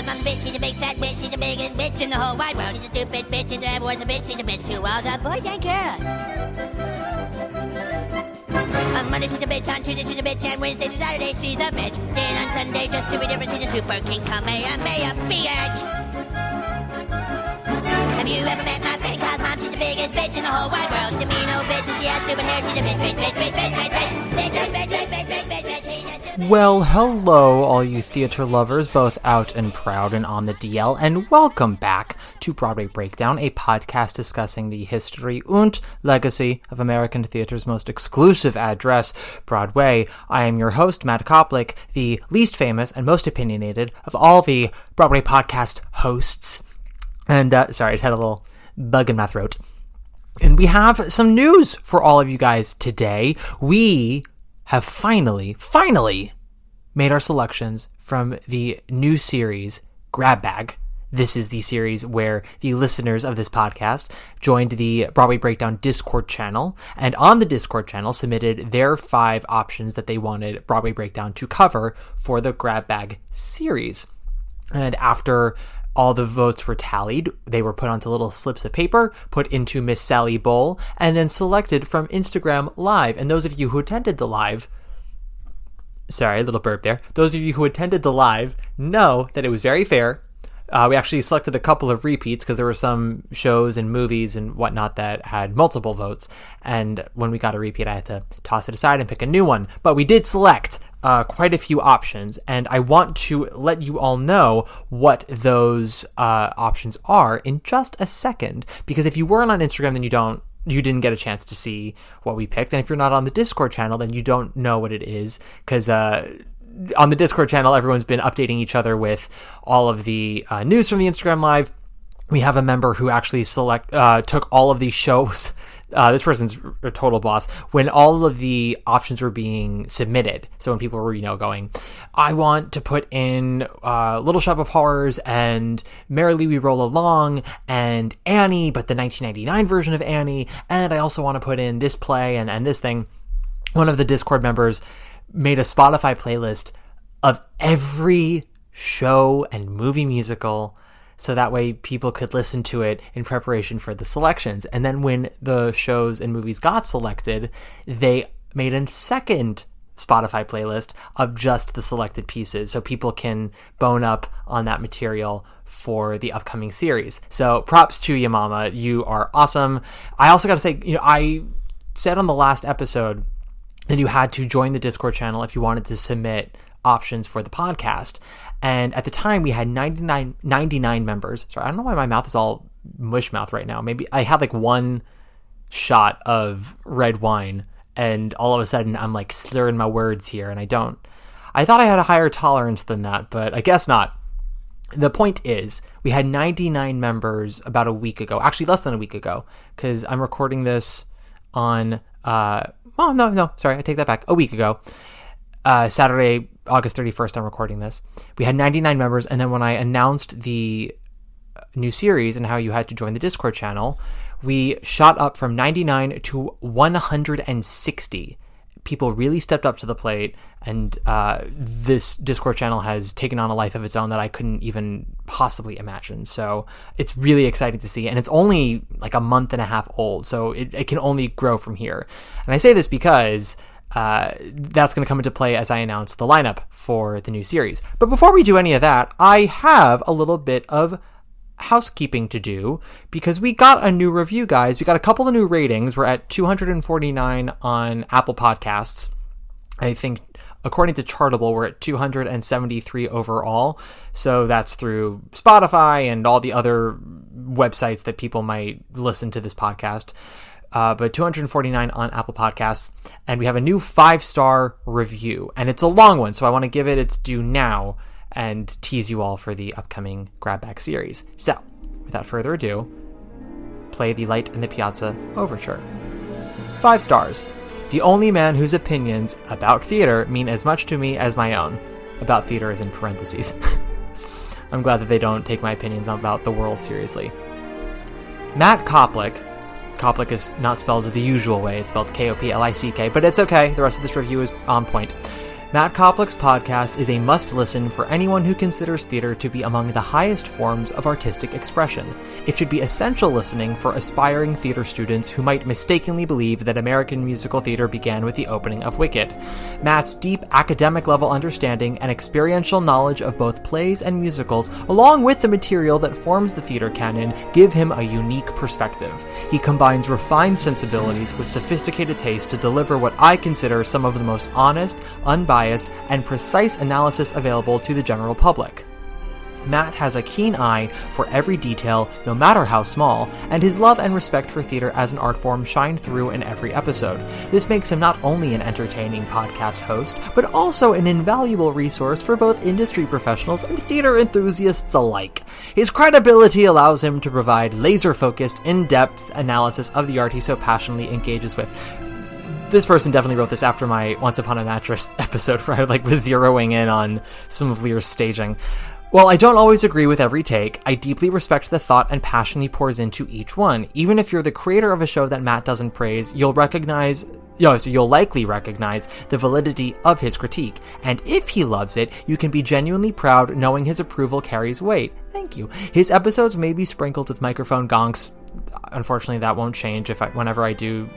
mom bitch, she's a big fat witch, she's the biggest bitch in the whole wide world. She's a stupid bitch, and everyone's a bitch, she's a bitch to all the boys and girls. On Monday she's a bitch, on Tuesday she's a bitch, and Wednesday to Saturday she's a bitch. Then on Sunday, just to be different, she's a super king, Kamehameha, bitch. Have you ever met my friend Cos mom? She's the biggest bitch in the whole wide world. She's a mean old bitch, and she has stupid hair, she's a bitch, bitch, bitch, bitch, bitch, bitch, bitch, bitch, bitch, bitch, bitch, bitch, bitch, bitch, bitch, she's a stupid. Well, hello, all you theater lovers, both out and proud and on the DL, and welcome back to Broadway Breakdown, a podcast discussing the history and legacy of American theater's most exclusive address, Broadway. I am your host, Matt Koplik, the least famous and most opinionated of all the Broadway podcast hosts. And, sorry, I just had a little bug in my throat. And we have some news for all of you guys today. We have finally made our selections from the new series, Grab Bag. This is the series where the listeners of this podcast joined the Broadway Breakdown Discord channel, and on the Discord channel submitted their 5 options that they wanted Broadway Breakdown to cover for the Grab Bag series. And after all the votes were tallied, they were put onto little slips of paper, put into Miss Sally Bowl, and then selected from Instagram Live. And those of you who attended the live, sorry, a little burp there. Those of you who attended the live know that it was very fair. We actually selected a couple of repeats because there were some shows and movies and whatnot that had multiple votes. And when we got a repeat, I had to toss it aside and pick a new one. But we did select quite a few options, and I want to let you all know what those options are in just a second. Because if you weren't on Instagram, then you didn't get a chance to see what we picked. And if you're not on the Discord channel, then you don't know what it is, because on the Discord channel, everyone's been updating each other with all of the news from the Instagram Live. We have a member who actually took all of these shows. This person's a total boss. When all of the options were being submitted, so when people were, going, I want to put in Little Shop of Horrors and Merrily We Roll Along and Annie, but the 1999 version of Annie, and I also want to put in this play and this thing. One of the Discord members made a Spotify playlist of every show and movie musical, so that way people could listen to it in preparation for the selections. And then when the shows and movies got selected, they made a second Spotify playlist of just the selected pieces, so people can bone up on that material for the upcoming series. So props to you, mama. You are awesome. I also got to say, I said on the last episode that you had to join the Discord channel if you wanted to submit options for the podcast. And at the time, we had 99 members. Sorry, I don't know why my mouth is all mush mouth right now. Maybe I had like one shot of red wine, and all of a sudden I'm like slurring my words here, and I don't. I thought I had a higher tolerance than that, but I guess not. The point is, we had 99 members about a week ago. Actually, less than a week ago, because I'm recording this on... sorry, I take that back. A week ago. Saturday, August 31st, I'm recording this. We had 99 members, and then when I announced the new series and how you had to join the Discord channel, we shot up from 99 to 160. People really stepped up to the plate, and this Discord channel has taken on a life of its own that I couldn't even possibly imagine. So it's really exciting to see, and it's only like a month and a half old, so it can only grow from here. And I say this because that's going to come into play as I announce the lineup for the new series. But before we do any of that, I have a little bit of housekeeping to do, because we got a new review, guys. We got a couple of new ratings. We're at 249 on Apple Podcasts. I think according to Chartable, we're at 273 overall. So that's through Spotify and all the other websites that people might listen to this podcast. But 249 on Apple Podcasts, and we have a new 5-star review, and it's a long one, so I want to give it its due now and tease you all for the upcoming Grab Bag series. So, without further ado, play the Light in the Piazza Overture. 5 stars. The only man whose opinions about theater mean as much to me as my own. About theater is in parentheses. I'm glad that they don't take my opinions about the world seriously. Matt Koplik. Koplik is not spelled the usual way. It's spelled Koplick, but it's okay. The rest of this review is on point. Matt Koplick's podcast is a must-listen for anyone who considers theater to be among the highest forms of artistic expression. It should be essential listening for aspiring theater students who might mistakenly believe that American musical theater began with the opening of Wicked. Matt's deep academic-level understanding and experiential knowledge of both plays and musicals, along with the material that forms the theater canon, give him a unique perspective. He combines refined sensibilities with sophisticated taste to deliver what I consider some of the most honest, unbiased, and precise analysis available to the general public. Matt has a keen eye for every detail, no matter how small, and his love and respect for theater as an art form shine through in every episode. This makes him not only an entertaining podcast host, but also an invaluable resource for both industry professionals and theater enthusiasts alike. His credibility allows him to provide laser-focused, in-depth analysis of the art he so passionately engages with. This person definitely wrote this after my Once Upon a Mattress episode where I was zeroing in on some of Lear's staging. While I don't always agree with every take, I deeply respect the thought and passion he pours into each one. Even if you're the creator of a show that Matt doesn't praise, you'll likely recognize the validity of his critique. And if he loves it, you can be genuinely proud knowing his approval carries weight. Thank you. His episodes may be sprinkled with microphone gonks. Unfortunately, that won't change whenever I do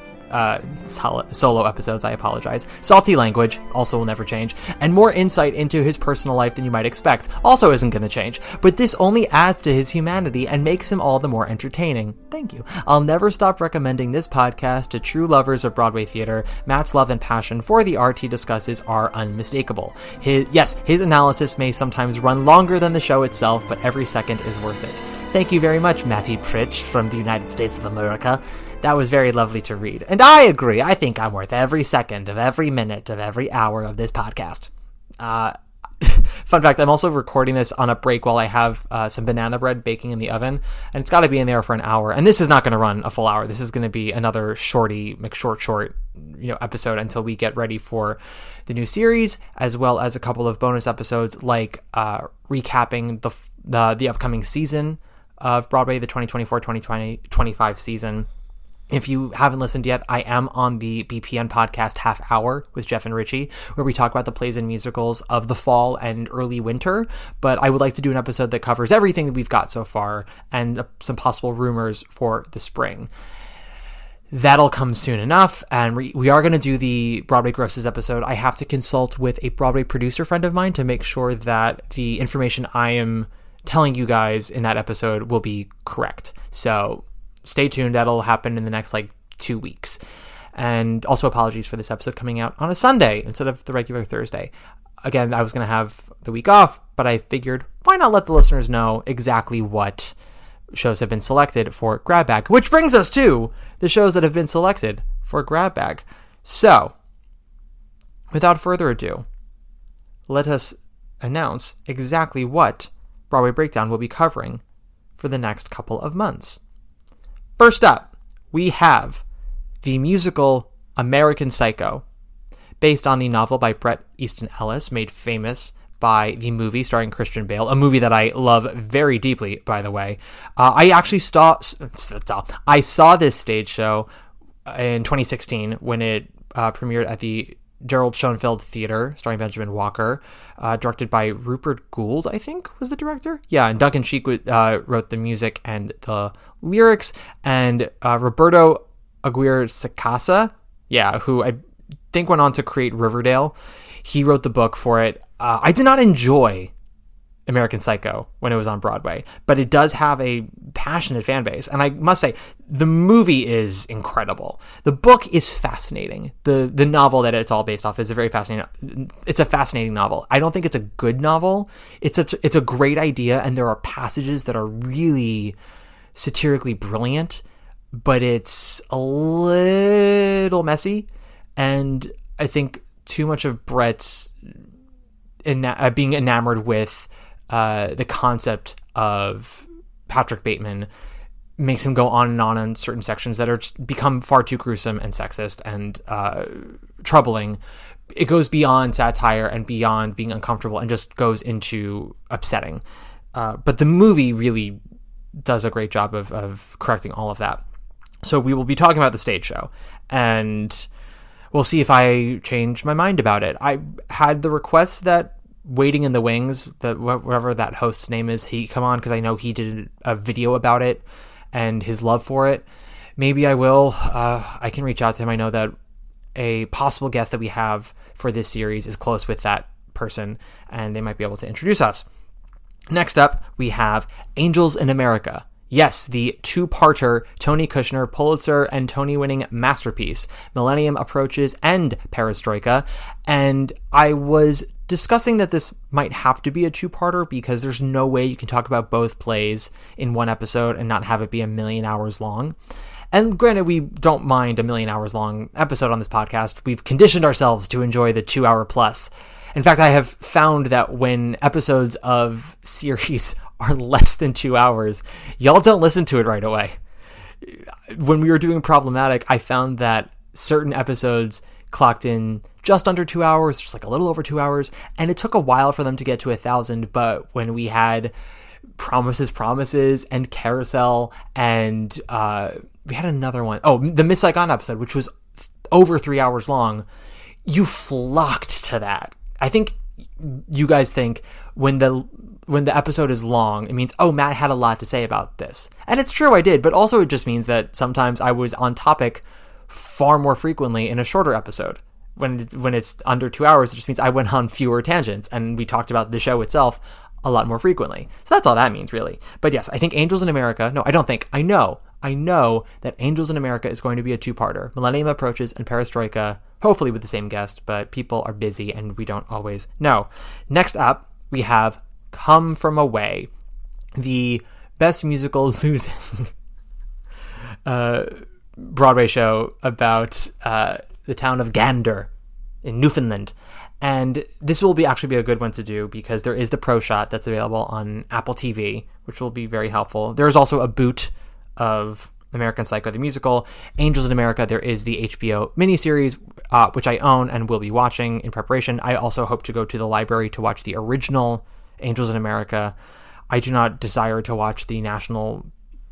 solo episodes. I apologize. Salty language also will never change, and more insight into his personal life than you might expect also isn't going to change, but this only adds to his humanity and makes him all the more entertaining. Thank you. I'll never stop recommending this podcast to true lovers of Broadway theater. Matt's love and passion for the art he discusses are unmistakable. His analysis may sometimes run longer than the show itself, but every second is worth it. Thank you very much, Matty Pritch from the United States of America. That was very lovely to read. And I agree. I think I'm worth every second of every minute of every hour of this podcast. Fun fact, I'm also recording this on a break while I have some banana bread baking in the oven. And it's got to be in there for an hour. And this is not going to run a full hour. This is going to be another short episode until we get ready for the new series, as well as a couple of bonus episodes like recapping the upcoming season of Broadway, the 2024-2025 season. If you haven't listened yet, I am on the BPN podcast Half Hour with Jeff and Richie, where we talk about the plays and musicals of the fall and early winter. But I would like to do an episode that covers everything that we've got so far and some possible rumors for the spring. That'll come soon enough, and we are going to do the Broadway Grosses episode. I have to consult with a Broadway producer friend of mine to make sure that the information I am telling you guys in that episode will be correct. So stay tuned. That'll happen in the next 2 weeks. And also apologies for this episode coming out on a Sunday instead of the regular Thursday. Again, I was going to have the week off, but I figured why not let the listeners know exactly what shows have been selected for Grab Bag, which brings us to the shows that have been selected for Grab Bag. So, without further ado, let us announce exactly what Broadway Breakdown will be covering for the next couple of months. First up, we have the musical American Psycho, based on the novel by Bret Easton Ellis, made famous by the movie starring Christian Bale, a movie that I love very deeply, by the way. I saw this stage show in 2016 when it premiered at the Gerald Schoenfeld Theater, starring Benjamin Walker, directed by Rupert Gould, I think, was the director. Yeah, and Duncan Sheik wrote the music and the lyrics, and Roberto Aguirre-Sacasa, who I think went on to create Riverdale, he wrote the book for it. I did not enjoy American Psycho when it was on Broadway, but it does have a passionate fan base, and I must say the movie is incredible. The book is fascinating. The novel that it's all based off is a fascinating novel. I don't think it's a good novel. It's a great idea, and there are passages that are really satirically brilliant, but it's a little messy, and I think too much of Brett's being enamored with the concept of Patrick Bateman makes him go on certain sections that are become far too gruesome and sexist and troubling. It goes beyond satire and beyond being uncomfortable and just goes into upsetting. But the movie really does a great job of correcting all of that. So we will be talking about the stage show. And we'll see if I change my mind about it. I had the request that Waiting in the Wings, that whatever that host's name is, he come on, because I know he did a video about it and his love for it. Maybe I will. I can reach out to him. I know that a possible guest that we have for this series is close with that person, and they might be able to introduce us. Next up, we have Angels in America. Yes, the two-parter Tony Kushner Pulitzer and Tony-winning masterpiece, Millennium Approaches and Perestroika. And I was discussing that this might have to be a two-parter because there's no way you can talk about both plays in one episode and not have it be a million hours long. And granted, we don't mind a million hours long episode on this podcast. We've conditioned ourselves to enjoy the 2 hour plus. In fact, I have found that when episodes of series are less than 2 hours, y'all don't listen to it right away. When we were doing Problematic, I found that certain episodes clocked in just under 2 hours, just like a little over 2 hours, and it took a while for them to get to 1,000. But when we had Promises, and Carousel, and we had another one, the Miss Saigon episode, which was over 3 hours long, you flocked to that. I think you guys think when the episode is long, it means, oh, Matt had a lot to say about this. And it's true, I did, but also it just means that sometimes I was on topic far more frequently in a shorter episode. When it's under 2 hours, it just means I went on fewer tangents, and we talked about the show itself a lot more frequently. So that's all that means, really. But yes, I think Angels in America, no, I don't think, I know that Angels in America is going to be a two-parter. Millennium Approaches and Perestroika, hopefully with the same guest, but people are busy and we don't always know. Next up, we have Come From Away, the best musical losing Broadway show about the town of Gander in Newfoundland. And this will actually be a good one to do because there is the Pro Shot that's available on Apple TV, which will be very helpful. There is also a boot of American Psycho the Musical. Angels in America, there is the HBO miniseries, which I own and will be watching in preparation. I also hope to go to the library to watch the original Angels in America. I do not desire to watch the national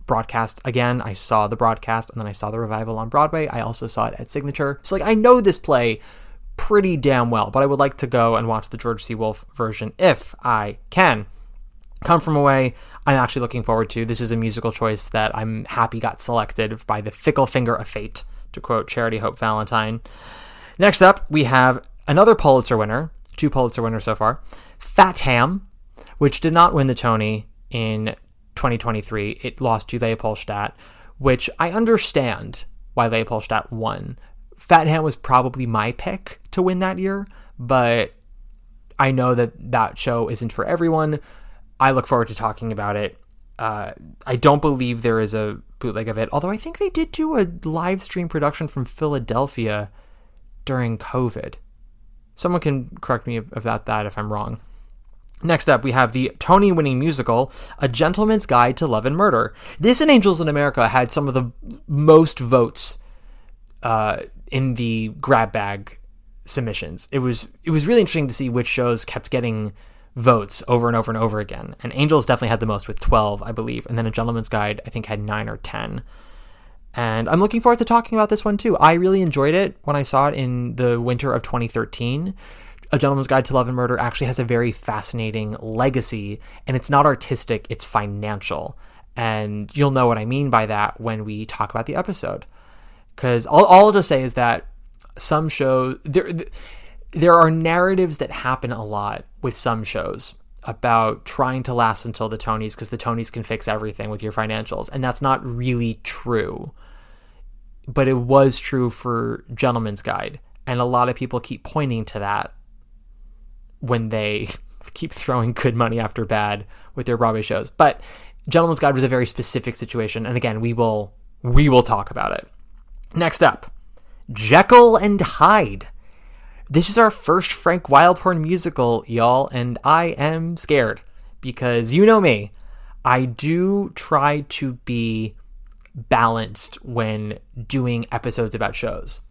broadcast again. I saw the broadcast and then I saw the revival on Broadway. I also saw it at Signature. So I know this play pretty damn well, but I would like to go and watch the George C. Wolfe version if I can. Come From Away, I'm actually looking forward to. This is a musical choice that I'm happy got selected by the fickle finger of fate, to quote Charity Hope Valentine. Next up, we have another Pulitzer winner, 2 Pulitzer winners so far, Fat Ham, which did not win the Tony in 2023. It lost to Leopoldstadt, which I understand why Leopoldstadt won. Fat Ham was probably my pick to win that year, but I know that show isn't for everyone. I look forward to talking about it. I don't believe there is a bootleg of it, although I think they did do a live stream production from Philadelphia during COVID. Someone can correct me about that if I'm wrong. Next up, we have the Tony-winning musical, A Gentleman's Guide to Love and Murder. This and Angels in America had some of the most votes in the grab bag submissions. It was really interesting to see which shows kept getting votes over and over and over again. And Angels definitely had the most with 12, I believe. And then A Gentleman's Guide, I think, had 9 or 10. And I'm looking forward to talking about this one, too. I really enjoyed it when I saw it in the winter of 2013. A Gentleman's Guide to Love and Murder actually has a very fascinating legacy, and it's not artistic, it's financial. And you'll know what I mean by that when we talk about the episode. Because all I'll just say is that some shows, there are narratives that happen a lot with some shows about trying to last until the Tonys because the Tonys can fix everything with your financials. And that's not really true. But it was true for Gentleman's Guide. And a lot of people keep pointing to that when they keep throwing good money after bad with their Broadway shows. But Gentleman's Guide was a very specific situation. And again, we will talk about it. Next up, Jekyll and Hyde. This is our first Frank Wildhorn musical, y'all, and I am scared because you know me. I do try to be balanced when doing episodes about shows.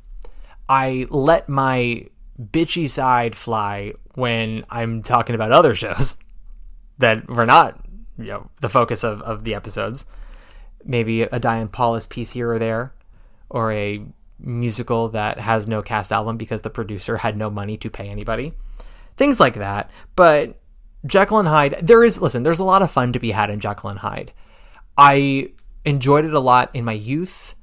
I let my bitchy side fly when I'm talking about other shows that were not, the focus of the episodes. Maybe a Diane Paulus piece here or there, or a musical that has no cast album because the producer had no money to pay anybody. Things like that. But Jekyll and Hyde, there's a lot of fun to be had in Jekyll and Hyde. I enjoyed it a lot in my youth.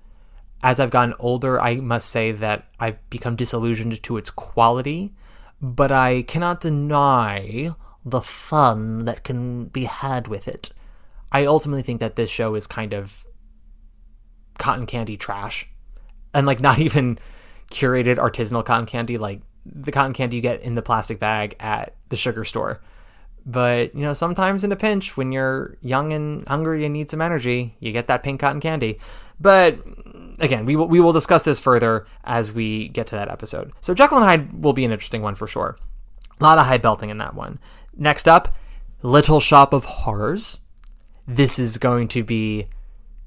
As I've gotten older, I must say that I've become disillusioned to its quality, but I cannot deny the fun that can be had with it. I ultimately think that this show is kind of cotton candy trash, and like not even curated artisanal cotton candy, like the cotton candy you get in the plastic bag at the sugar store. But, sometimes in a pinch, when you're young and hungry and need some energy, you get that pink cotton candy. But again, we will discuss this further as we get to that episode. So Jekyll and Hyde will be an interesting one for sure. A lot of high belting in that one. Next up, Little Shop of Horrors. This is going to be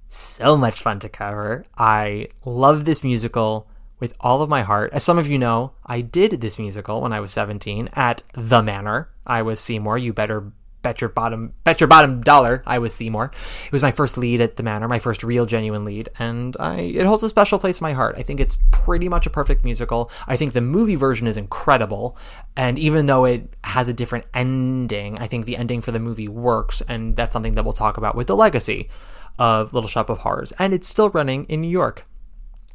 so much fun to cover. I love this musical with all of my heart. As some of you know, I did this musical when I was 17 at The Manor. I was Seymour. You better bet your bottom dollar I was Seymour. It was my first lead at The Manor, my first real genuine lead, and it holds a special place in my heart. I think it's pretty much a perfect musical. I think the movie version is incredible, and even though it has a different ending, I think the ending for the movie works, and that's something that we'll talk about with the legacy of Little Shop of Horrors, and it's still running in New York.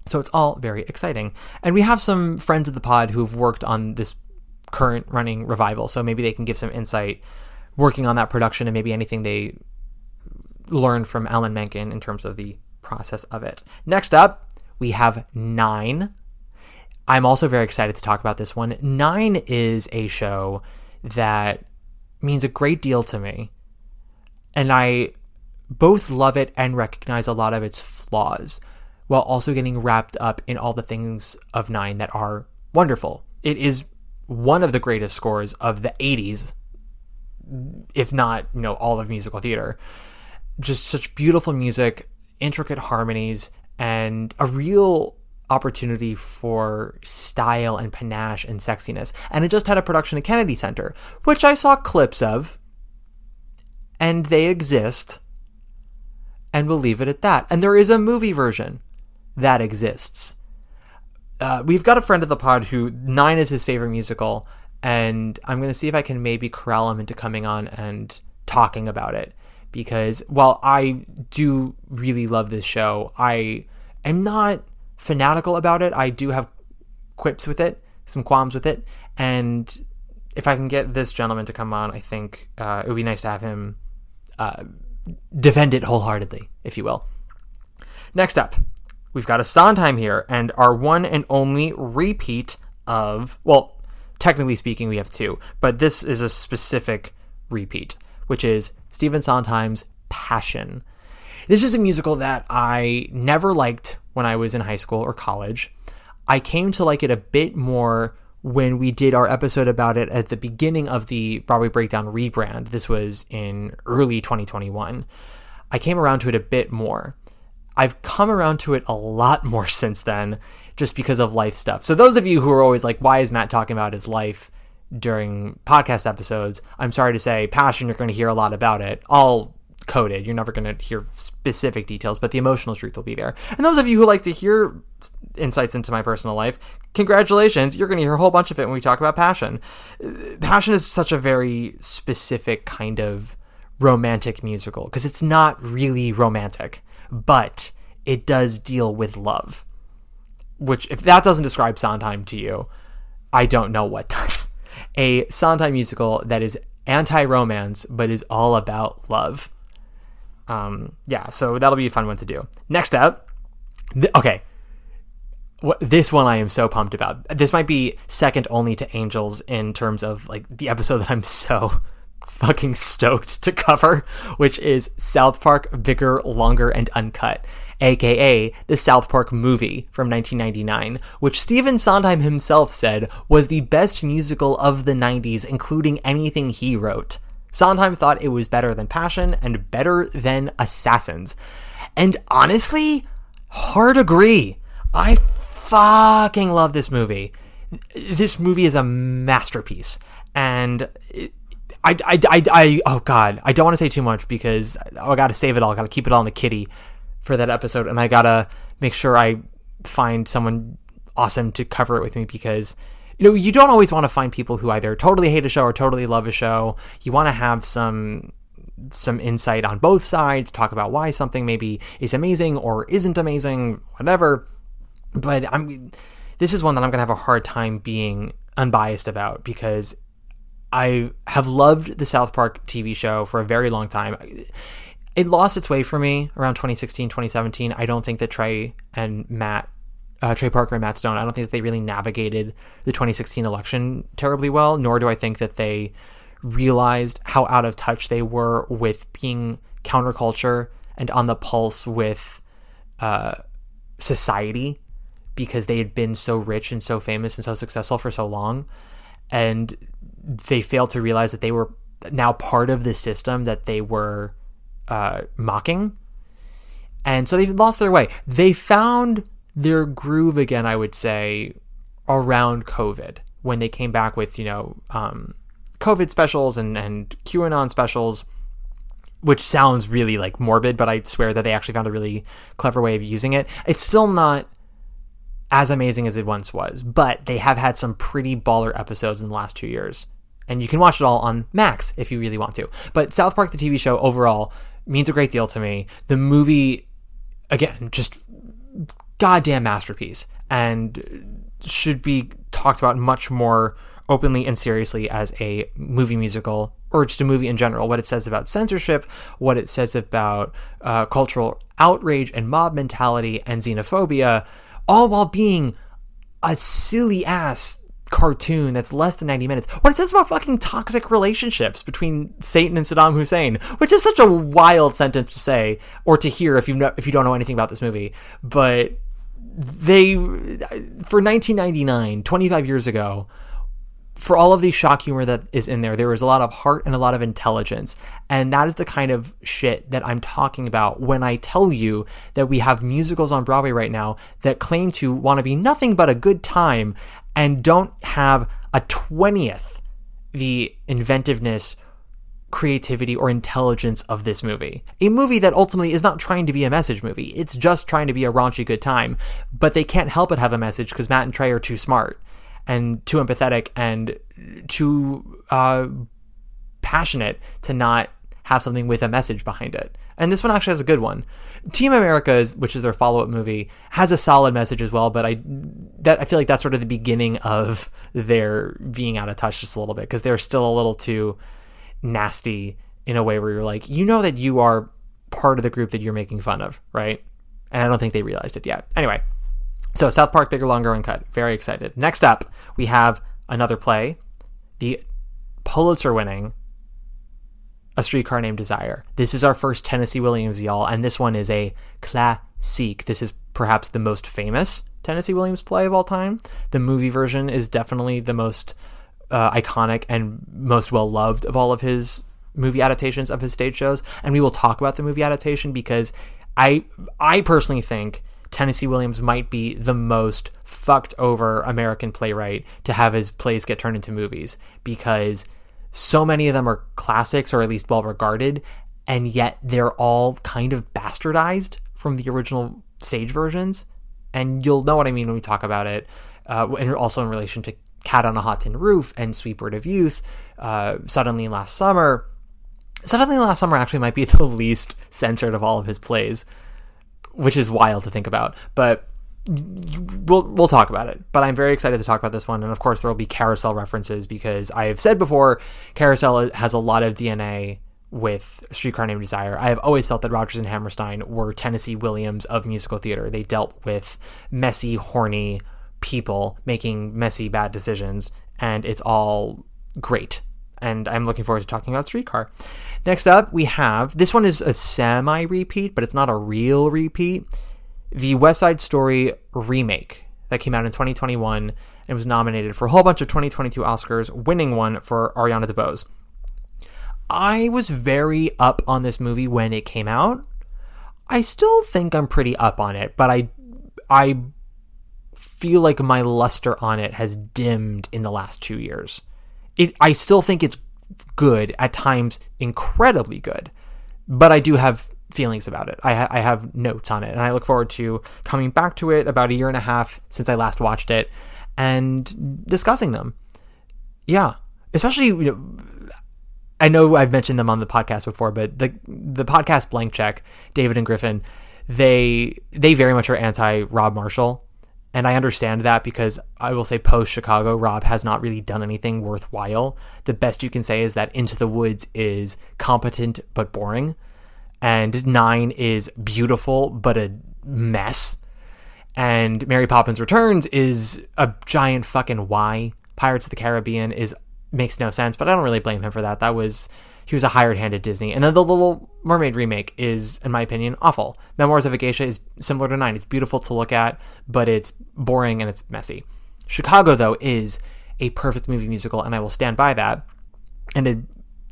So it's all very exciting. And we have some friends of the pod who've worked on this current running revival, so maybe they can give some insight working on that production and maybe anything they learned from Alan Menken in terms of the process of it. Next up, we have 9. I'm also very excited to talk about this one. 9 is a show that means a great deal to me, and I both love it and recognize a lot of its flaws, while also getting wrapped up in all the things of 9 that are wonderful. It is one of the greatest scores of the 80s, if not, all of musical theater. Just such beautiful music, intricate harmonies, and a real opportunity for style and panache and sexiness. And it just had a production at Kennedy Center, which I saw clips of, and they exist, and we'll leave it at that. And there is a movie version that exists. We've got a friend of the pod who 9 is his favorite musical, and I'm going to see if I can maybe corral him into coming on and talking about it, because while I do really love this show, I am not fanatical about it. I do have quips with it, some qualms with it, and if I can get this gentleman to come on, I think it would be nice to have him defend it wholeheartedly, if you will. Next up, we've got a Sondheim here, and our one and only repeat of, well, technically speaking, we have 2, but this is a specific repeat, which is Stephen Sondheim's Passion. This is a musical that I never liked when I was in high school or college. I came to like it a bit more when we did our episode about it at the beginning of the Broadway Breakdown rebrand. This was in early 2021. I came around to it a bit more. I've come around to it a lot more since then, just because of life stuff. So those of you who are always like, why is Matt talking about his life during podcast episodes? I'm sorry to say, Passion, you're going to hear a lot about it, all coded. You're never going to hear specific details, but the emotional truth will be there. And those of you who like to hear insights into my personal life, congratulations, you're going to hear a whole bunch of it when we talk about Passion. Passion is such a very specific kind of romantic musical, because it's not really romantic, but it does deal with love, which, if that doesn't describe Sondheim to you, I don't know what does. A Sondheim musical that is anti-romance, but is all about love. So that'll be a fun one to do. Next up, this one I am so pumped about. This might be second only to Angels in terms of like the episode that I'm so fucking stoked to cover, which is South Park Bigger, Longer, and Uncut, aka the South Park movie from 1999, which Stephen Sondheim himself said was the best musical of the 90s, including anything he wrote. Sondheim thought it was better than Passion and better than Assassins. And honestly, hard agree. I fucking love this movie. This movie is a masterpiece. And oh God, I don't want to say too much because I got to save it all. I got to keep it all in the kitty for that episode. And I got to make sure I find someone awesome to cover it with me, because you don't always want to find people who either totally hate a show or totally love a show. You want to have some insight on both sides, talk about why something maybe is amazing or isn't amazing, whatever. But this is one that I'm going to have a hard time being unbiased about, because I have loved the South Park TV show for a very long time. It lost its way for me around 2016, 2017. I don't think that Trey Parker and Matt Stone, I don't think that they really navigated the 2016 election terribly well, nor do I think that they realized how out of touch they were with being counterculture and on the pulse with society, because they had been so rich and so famous and so successful for so long. And they failed to realize that they were now part of the system that they were mocking. And so they lost their way. They found their groove again, I would say, around COVID, when they came back with, COVID specials and QAnon specials, which sounds really like morbid, but I swear that they actually found a really clever way of using it. It's still not as amazing as it once was, but they have had some pretty baller episodes in the last 2 years. And you can watch it all on Max if you really want to. But South Park, the TV show, overall means a great deal to me. The movie, again, just goddamn masterpiece, and should be talked about much more openly and seriously as a movie musical, or just a movie in general. What it says about censorship, what it says about cultural outrage and mob mentality and xenophobia, all while being a silly ass cartoon that's less than 90 minutes. What it says about fucking toxic relationships between Satan and Saddam Hussein, which is such a wild sentence to say or to hear if you don't know anything about this movie. But they, for 1999, 25 years ago, for all of the shock humor that is in there, there was a lot of heart and a lot of intelligence. And that is the kind of shit that I'm talking about when I tell you that we have musicals on Broadway right now that claim to want to be nothing but a good time and don't have a 20th the inventiveness, creativity, or intelligence of this movie. A movie that ultimately is not trying to be a message movie. It's just trying to be a raunchy good time. But they can't help but have a message because Matt and Trey are too smart and too empathetic and too passionate to not have something with a message behind it. And this one actually has a good one. Team America, which is their follow-up movie, has a solid message as well, but I feel like that's sort of the beginning of their being out of touch just a little bit, because they're still a little too nasty in a way where you're like, that you are part of the group that you're making fun of, right? And I don't think they realized it yet. Anyway, so South Park, Bigger, Longer, Uncut. Very excited. Next up, we have another play, the Pulitzer-winning A Streetcar Named Desire. This is our first Tennessee Williams, y'all, and this one is a classique. This is perhaps the most famous Tennessee Williams play of all time. The movie version is definitely the most iconic and most well-loved of all of his movie adaptations of his stage shows, and we will talk about the movie adaptation because I personally think Tennessee Williams might be the most fucked over American playwright to have his plays get turned into movies, because so many of them are classics, or at least well regarded, and yet they're all kind of bastardized from the original stage versions. And you'll know what I mean when we talk about it, and also in relation to Cat on a Hot Tin Roof and Sweet Word of Youth, Suddenly Last Summer. Suddenly Last Summer actually might be the least censored of all of his plays, which is wild to think about, but we'll talk about it. But I'm very excited to talk about this one, and of course there will be Carousel references, because I have said before, Carousel has a lot of DNA with Streetcar Named Desire. I have always felt that Rodgers and Hammerstein were Tennessee Williams of musical theater. They dealt with messy, horny people making messy, bad decisions, and it's all great. And I'm looking forward to talking about Streetcar. Next up, we have, this one is a semi-repeat, but it's not a real repeat, the West Side Story remake that came out in 2021 and was nominated for a whole bunch of 2022 Oscars, winning one for Ariana DeBose. I was very up on this movie when it came out. I still think I'm pretty up on it, but I feel like my luster on it has dimmed in the last 2 years. I still think it's good, at times incredibly good, but I do have feelings about it. I have notes on it, and I look forward to coming back to it about a year and a half since I last watched it and discussing them. Yeah, especially, I know I've mentioned them on the podcast before, but the podcast Blank Check, David and Griffin, they very much are anti Rob Marshall. And I understand that, because I will say post-Chicago, Rob has not really done anything worthwhile. The best you can say is that Into the Woods is competent but boring. And 9 is beautiful but a mess. And Mary Poppins Returns is a giant fucking why. Pirates of the Caribbean makes no sense, but I don't really blame him for that. He was a hired hand at Disney. And then the Little Mermaid remake is, in my opinion, awful. Memoirs of a Geisha is similar to 9. It's beautiful to look at, but it's boring and it's messy. Chicago, though, is a perfect movie musical, and I will stand by that. And it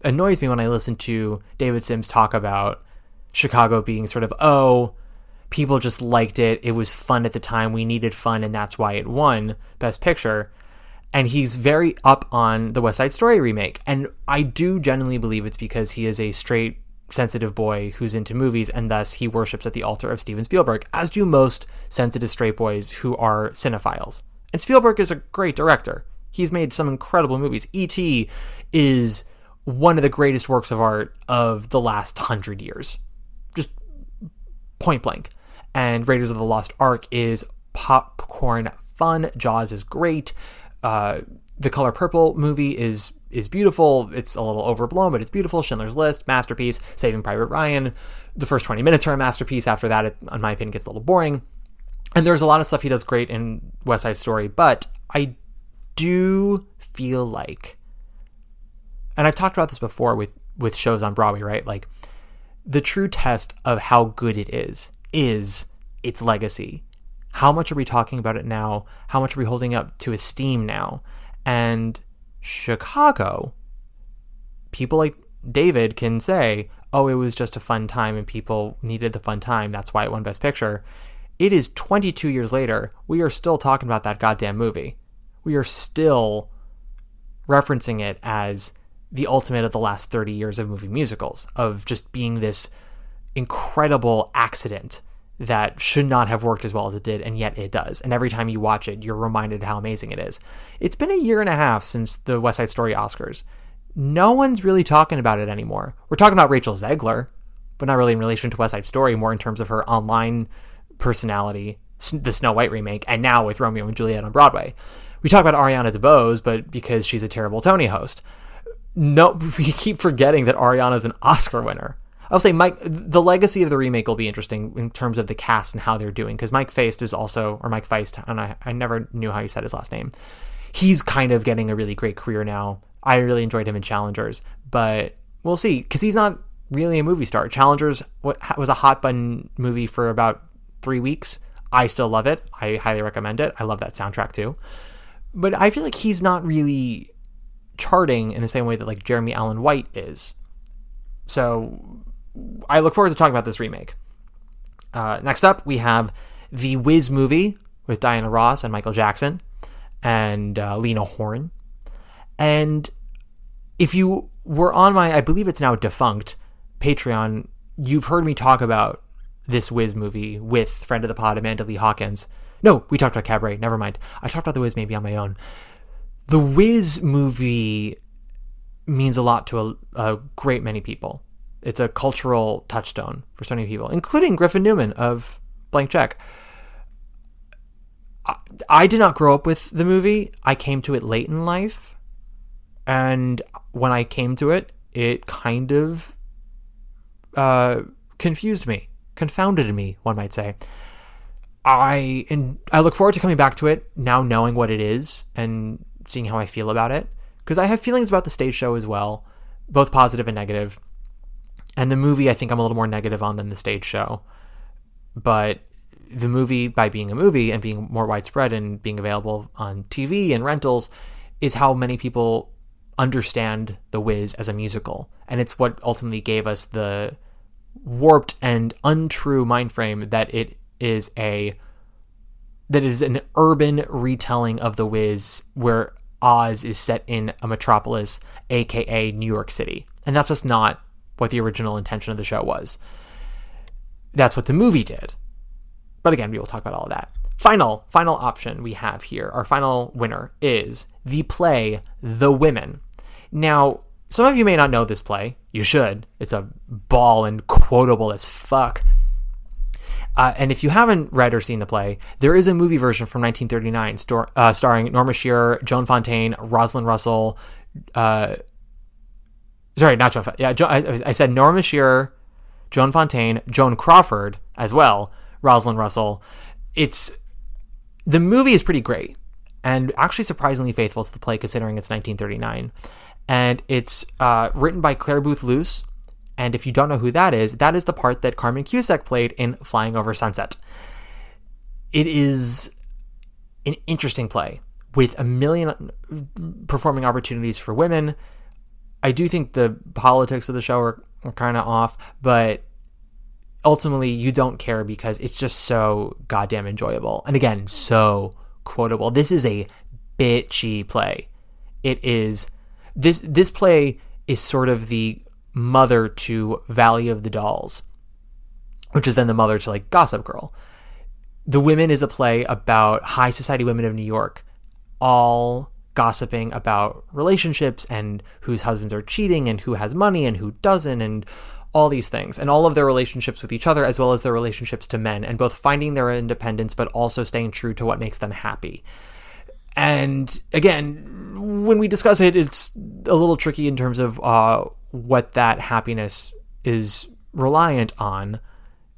annoys me when I listen to David Sims talk about Chicago being sort of, oh, people just liked it. It was fun at the time. We needed fun, and that's why it won Best Picture. And he's very up on the West Side Story remake. And I do genuinely believe it's because he is a straight, sensitive boy who's into movies, and thus he worships at the altar of Steven Spielberg, as do most sensitive straight boys who are cinephiles. And Spielberg is a great director. He's made some incredible movies. E.T. is one of the greatest works of art of the last 100 years. Just point blank. And Raiders of the Lost Ark is popcorn fun. Jaws is great. The Color Purple movie is beautiful. It's a little overblown, but it's beautiful. Schindler's List, masterpiece. Saving Private Ryan, the first 20 minutes are a masterpiece. After that, it, in my opinion, gets a little boring. And there's a lot of stuff he does great in West Side Story, but I do feel like, and I've talked about this before with shows on Broadway, right? Like, the true test of how good it is its legacy. How much are we talking about it now? How much are we holding up to esteem now? And Chicago, people like David can say, oh, it was just a fun time and people needed the fun time. That's why it won Best Picture. It is 22 years later. We are still talking about that goddamn movie. We are still referencing it as the ultimate of the last 30 years of movie musicals, of just being this incredible accident that should not have worked as well as it did, and yet it does. And every time you watch it, you're reminded how amazing it is. It's been a year and a half since the West Side Story Oscars. No one's really talking about it anymore. We're talking about Rachel Zegler, but not really in relation to West Side Story, more in terms of her online personality, the Snow White remake, and now with Romeo and Juliet on Broadway. We talk about Ariana DeBose, but because she's a terrible Tony host. No, we keep forgetting that Ariana's an Oscar winner. I'll say the legacy of the remake will be interesting in terms of the cast and how they're doing, because Mike Feist is also, or Mike Feist, and I never knew how he said his last name. He's kind of getting a really great career now. I really enjoyed him in Challengers, but we'll see, because he's not really a movie star. Challengers was a hot button movie for about 3 weeks. I still love it. I highly recommend it. I love that soundtrack too. But I feel like he's not really charting in the same way that like Jeremy Allen White is. So I look forward to talking about this remake. Next up, we have the Wiz movie with Diana Ross and Michael Jackson and Lena Horne. And if you were on my, I believe it's now defunct, Patreon, you've heard me talk about this Wiz movie with friend of the pod, Amanda Lee Hawkins. No, we talked about Cabaret. Never mind. I talked about the Wiz maybe on my own. The Wiz movie means a lot to a great many people. It's a cultural touchstone for so many people, including Griffin Newman of Blank Check. I did not grow up with the movie. I came to it late in life. And when I came to it, it kind of confused me, confounded me, one might say. I look forward to coming back to it now, knowing what it is and seeing how I feel about it. Because I have feelings about the stage show as well, both positive and negative. And the movie, I think I'm a little more negative on than the stage show. But the movie, by being a movie and being more widespread and being available on TV and rentals, is how many people understand The Wiz as a musical. And it's what ultimately gave us the warped and untrue mind frame that it is an urban retelling of The Wiz, where Oz is set in a metropolis, aka New York City. And that's just not what the original intention of the show was. That's what the movie did. But again, we will talk about all of that. Final option we have here, our final winner, is the play The Women. Now, some of you may not know this play. You should. It's a ball and quotable as fuck. And if you haven't read or seen the play, there is a movie version from 1939 starring Norma Shearer, Joan Fontaine, Rosalind Russell. Sorry, not Joan Fontaine. Yeah, I said Norma Shearer, Joan Fontaine, Joan Crawford as well, Rosalind Russell. The movie is pretty great and actually surprisingly faithful to the play considering it's 1939. And it's written by Claire Booth Luce. And if you don't know who that is the part that Carmen Cusack played in Flying Over Sunset. It is an interesting play with a million performing opportunities for women. I do think the politics of the show are kind of off, but ultimately you don't care because it's just so goddamn enjoyable. And again, so quotable. This is a bitchy play. It is... This play is sort of the mother to Valley of the Dolls, which is then the mother to like Gossip Girl. The Women is a play about high society women of New York, all gossiping about relationships and whose husbands are cheating and who has money and who doesn't and all these things and all of their relationships with each other as well as their relationships to men and both finding their independence but also staying true to what makes them happy. And again, when we discuss it, it's a little tricky in terms of what that happiness is reliant on.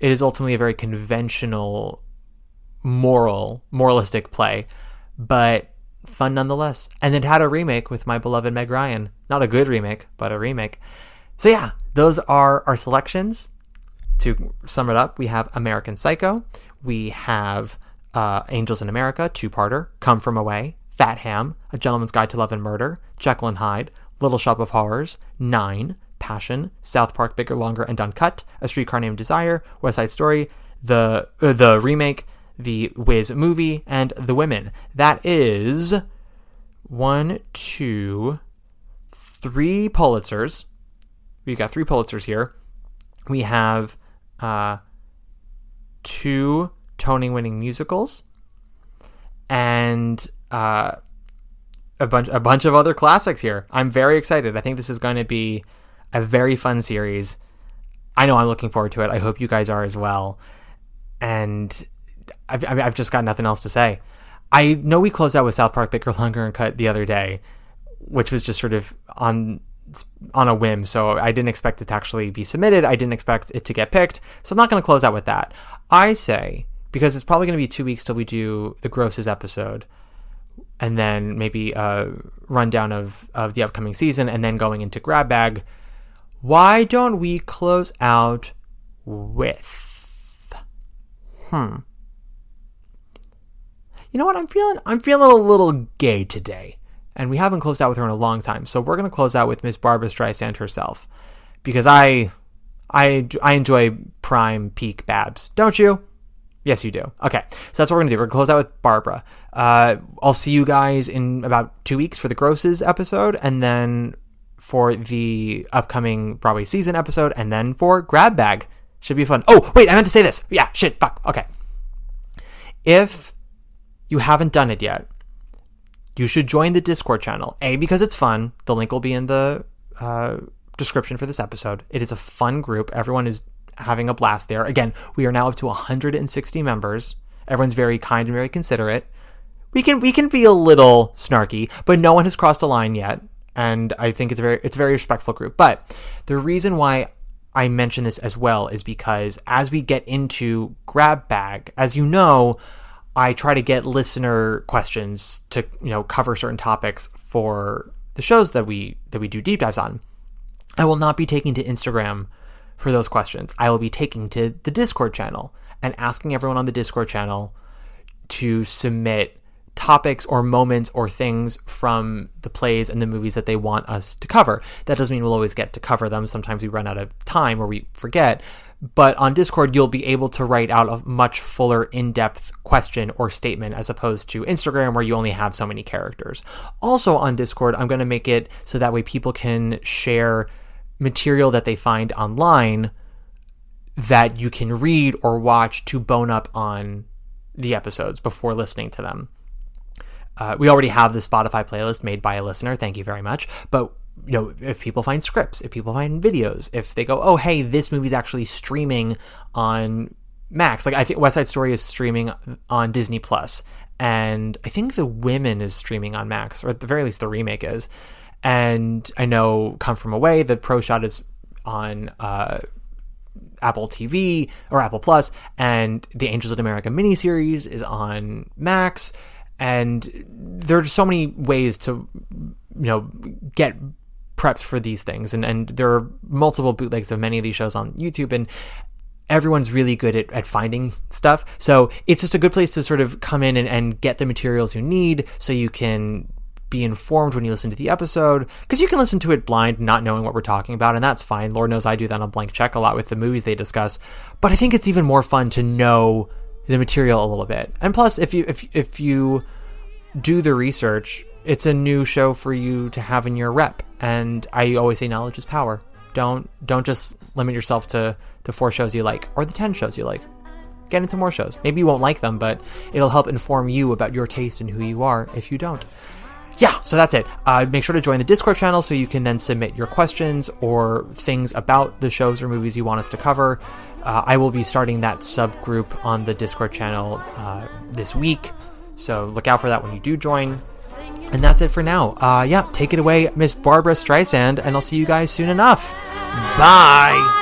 It is ultimately a very conventional, moralistic play, but fun nonetheless. And it had a remake with my beloved Meg Ryan. Not a good remake, but a remake. So yeah, those are our selections. To sum it up, we have American Psycho. We have Angels in America, two-parter, Come From Away, Fat Ham, A Gentleman's Guide to Love and Murder, Jekyll and Hyde, Little Shop of Horrors, 9, Passion, South Park, Bigger, Longer, and Uncut, A Streetcar Named Desire, West Side Story, the remake, the Wiz movie, and The Women. That is 1, 2, 3 Pulitzers. We've got 3 Pulitzers here. We have 2 Tony-winning musicals, and a bunch of other classics here. I'm very excited. I think this is going to be a very fun series. I know I'm looking forward to it. I hope you guys are as well. And I've just got nothing else to say. I know we closed out with South Park, Bigger, Longer, and Cut the other day, which was just sort of on a whim, so I didn't expect it to actually be submitted. I didn't expect it to get picked, so I'm not going to close out with that. I say, because it's probably going to be 2 weeks till we do the Grosses episode, and then maybe a rundown of the upcoming season, and then going into Grab Bag, why don't we close out with... You know what? I'm feeling a little gay today. And we haven't closed out with her in a long time. So we're going to close out with Miss Barbra Streisand herself. Because I enjoy prime peak Babs. Don't you? Yes, you do. Okay. So that's what we're going to do. We're going to close out with Barbara. I'll see you guys in about 2 weeks for the Grosses episode. And then for the upcoming Broadway season episode. And then for Grab Bag. Should be fun. Oh, wait. I meant to say this. Yeah. Shit. Fuck. Okay. If you haven't done it yet, you should join the Discord channel. A, because it's fun. The link will be in the description for this episode. It is a fun group. Everyone is having a blast there. Again, we are now up to 160 members. Everyone's very kind and very considerate. We can be a little snarky, but no one has crossed a line yet. And I think it's a very respectful group. But the reason why I mention this as well is because as we get into Grab Bag, as you know, I try to get listener questions to, cover certain topics for the shows that we do deep dives on. I will not be taking to Instagram for those questions. I will be taking to the Discord channel and asking everyone on the Discord channel to submit topics or moments or things from the plays and the movies that they want us to cover. That doesn't mean we'll always get to cover them. Sometimes we run out of time or we forget. But on Discord, you'll be able to write out a much fuller, in-depth question or statement as opposed to Instagram where you only have so many characters. Also on Discord, I'm going to make it so that way people can share material that they find online that you can read or watch to bone up on the episodes before listening to them. We already have the Spotify playlist made by a listener. Thank you very much. But if people find scripts, if people find videos, if they go, oh, hey, this movie's actually streaming on Max. Like, I think West Side Story is streaming on Disney Plus, and I think The Women is streaming on Max, or at the very least the remake is. And I know Come From Away, the pro shot is on Apple TV or Apple Plus, and the Angels of America miniseries is on Max. And there are just so many ways to, get prepped for these things. And there are multiple bootlegs of many of these shows on YouTube, and everyone's really good at finding stuff. So it's just a good place to sort of come in and get the materials you need so you can be informed when you listen to the episode, because you can listen to it blind, not knowing what we're talking about, and that's fine. Lord knows I do that on Blank Check a lot with the movies they discuss. But I think it's even more fun to know the material a little bit. And plus, if you do the research, it's a new show for you to have in your rep. And I always say knowledge is power. Don't just limit yourself to the 4 shows you like or the 10 shows you like. Get into more shows. Maybe you won't like them, but it'll help inform you about your taste and who you are if you don't. Yeah, so that's it. Make sure to join the Discord channel so you can then submit your questions or things about the shows or movies you want us to cover. I will be starting that subgroup on the Discord channel this week, so look out for that when you do join. And that's it for now. Take it away, Miss Barbara Streisand, and I'll see you guys soon enough. Bye!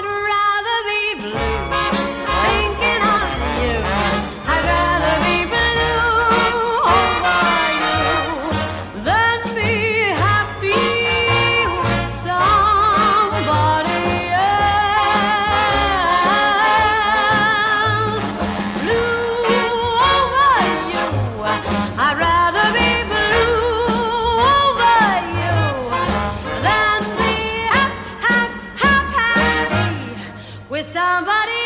With somebody